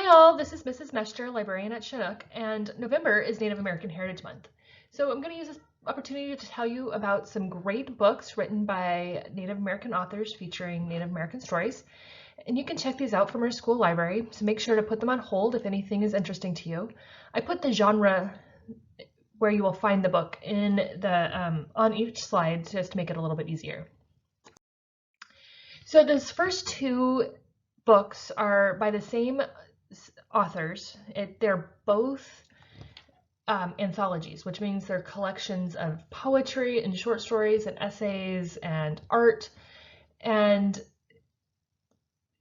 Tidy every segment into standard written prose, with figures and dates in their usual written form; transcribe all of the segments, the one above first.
Hi all, this is Mrs. Mescher, librarian at Chinook, and November is Native American Heritage Month. So I'm going to use this opportunity to tell you about some great books written by Native American authors featuring Native American stories. And you can check these out from our school library, so make sure to put them on hold if anything is interesting to you. I put the genre where you will find the book in the on each slide just to make it a little bit easier. So those first two books are by the same authors. They're both anthologies, which means they're collections of poetry and short stories and essays and art. And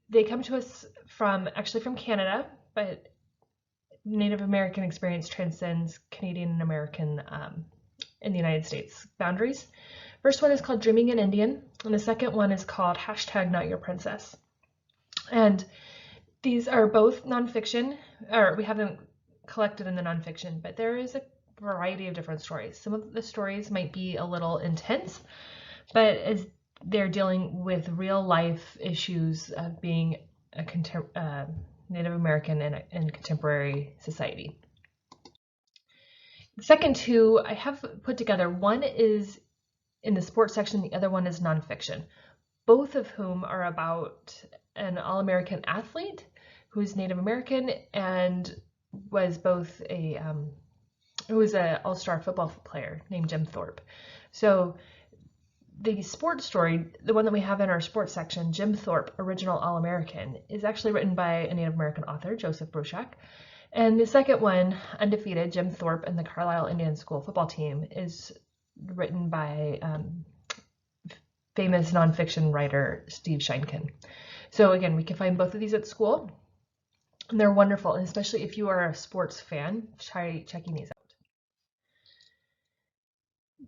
they come to us actually from Canada, but Native American experience transcends Canadian and American in the United States boundaries. First one is called Dreaming in Indian, and the second one is called #NotYourPrincess. And these are both nonfiction, or we haven't collected in the nonfiction, but there is a variety of different stories. Some of the stories might be a little intense, but as they're dealing with real life issues of being a Native American in contemporary society. The second two I have put together. One is in the sports section, the other one is nonfiction, both of whom are about an All-American athlete who's Native American and was both an all-star football player named Jim Thorpe. So the sports story, the one that we have in our sports section, Jim Thorpe, Original All-American, is actually written by a Native American author, Joseph Bruchac. And the second one, Undefeated, Jim Thorpe and the Carlisle Indian School football team, is written by famous nonfiction writer Steve Sheinkin. So again, we can find both of these at school, and they're wonderful, and especially if you are a sports fan, try checking these out.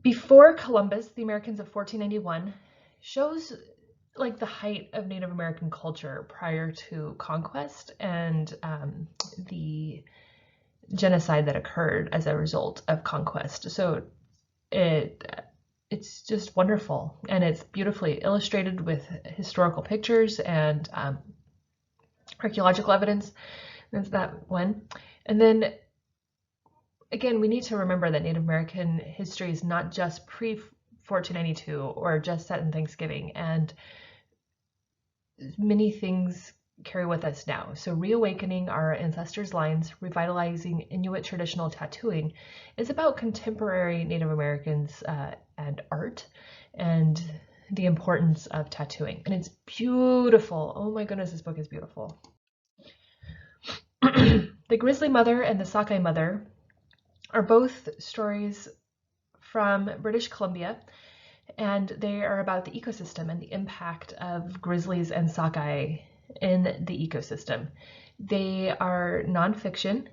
Before Columbus, the Americans of 1491 shows like the height of Native American culture prior to conquest and the genocide that occurred as a result of conquest. So it's just wonderful, and it's beautifully illustrated with historical pictures and archaeological evidence. That's that one. And then again, we need to remember that Native American history is not just pre-1492 or just set in Thanksgiving, and many things carry with us now. So reawakening our ancestors' lines, revitalizing Inuit traditional tattooing is about contemporary Native Americans and art and the importance of tattooing. And it's beautiful. Oh my goodness, this book is beautiful. The Grizzly Mother and the Sockeye Mother are both stories from British Columbia, and they are about the ecosystem and the impact of grizzlies and sockeye in the ecosystem. They are nonfiction,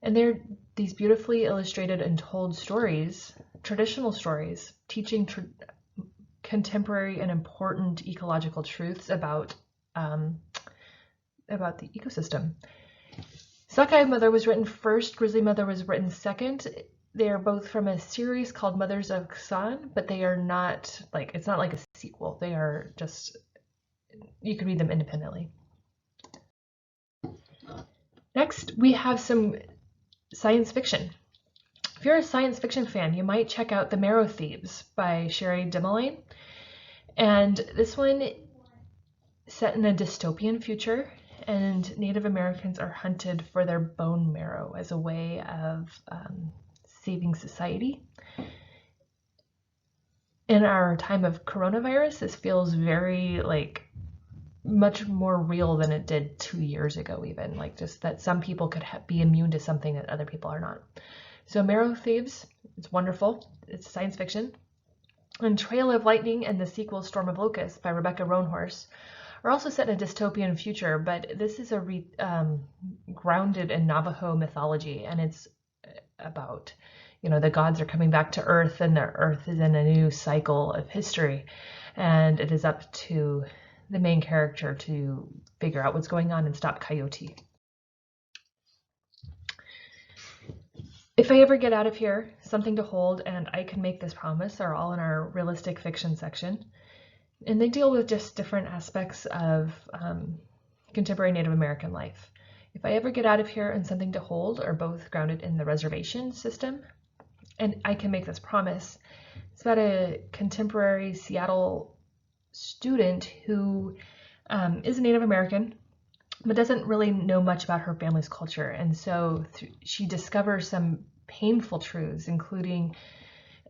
and they're these beautifully illustrated and told stories, traditional stories, teaching contemporary and important ecological truths about the ecosystem. Sockeye Mother was written first, Grizzly Mother was written second. They are both from a series called Mothers of Xan, but they are not like, it's not like a sequel. They are just, you can read them independently. Next, we have some science fiction. If you're a science fiction fan, you might check out The Marrow Thieves by Sherry Demelaine. And this one set in a dystopian future, and Native Americans are hunted for their bone marrow as a way of saving society. In our time of coronavirus, this feels very much more real than it did 2 years ago, even like just that some people could be immune to something that other people are not. So Marrow Thieves, it's wonderful. It's science fiction. And Trail of Lightning and the sequel Storm of Locusts by Rebecca Roanhorse are also set in a dystopian future, but this is grounded in Navajo mythology, and it's about, the gods are coming back to Earth, and the Earth is in a new cycle of history, and it is up to the main character to figure out what's going on and stop Coyote. If I ever get out of here, Something to Hold and I Can Make This Promise are all in our realistic fiction section. And they deal with just different aspects of contemporary Native American life. If I Ever Get Out of Here and Something to Hold are both grounded in the reservation system, and I Can Make This Promise. It's about a contemporary Seattle student who is a Native American, but doesn't really know much about her family's culture. And so she discovers some painful truths, including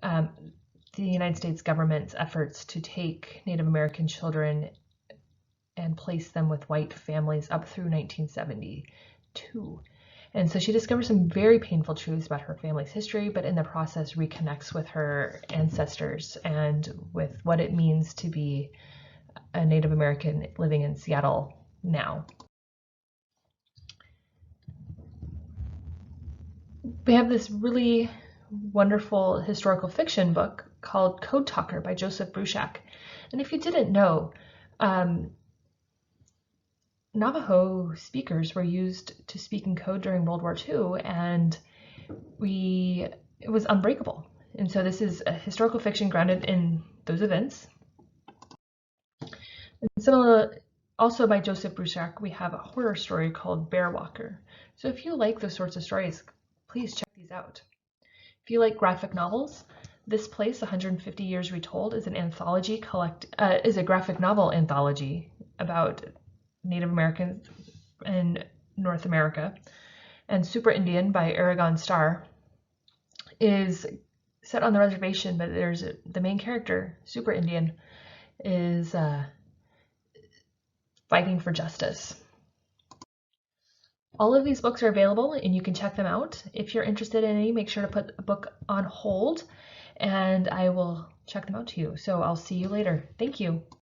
the United States government's efforts to take Native American children and place them with white families up through 1972. And so she discovers some very painful truths about her family's history, but in the process reconnects with her ancestors and with what it means to be a Native American living in Seattle now. We have this really wonderful historical fiction book called Code Talker by Joseph Bruchac. And if you didn't know, Navajo speakers were used to speak in code during World War II, and it was unbreakable. And so this is a historical fiction grounded in those events. And similar, also by Joseph Bruchac, we have a horror story called Bear Walker. So if you like those sorts of stories, please check these out. If you like graphic novels, This Place, 150 Years Retold is an anthology is a graphic novel anthology about Native Americans in North America. And Super Indian by Aragon Starr is set on the reservation, but there's the main character, Super Indian, is fighting for justice. All of these books are available and you can check them out. If you're interested in any, make sure to put a book on hold and I will check them out to you. So I'll see you later. Thank you.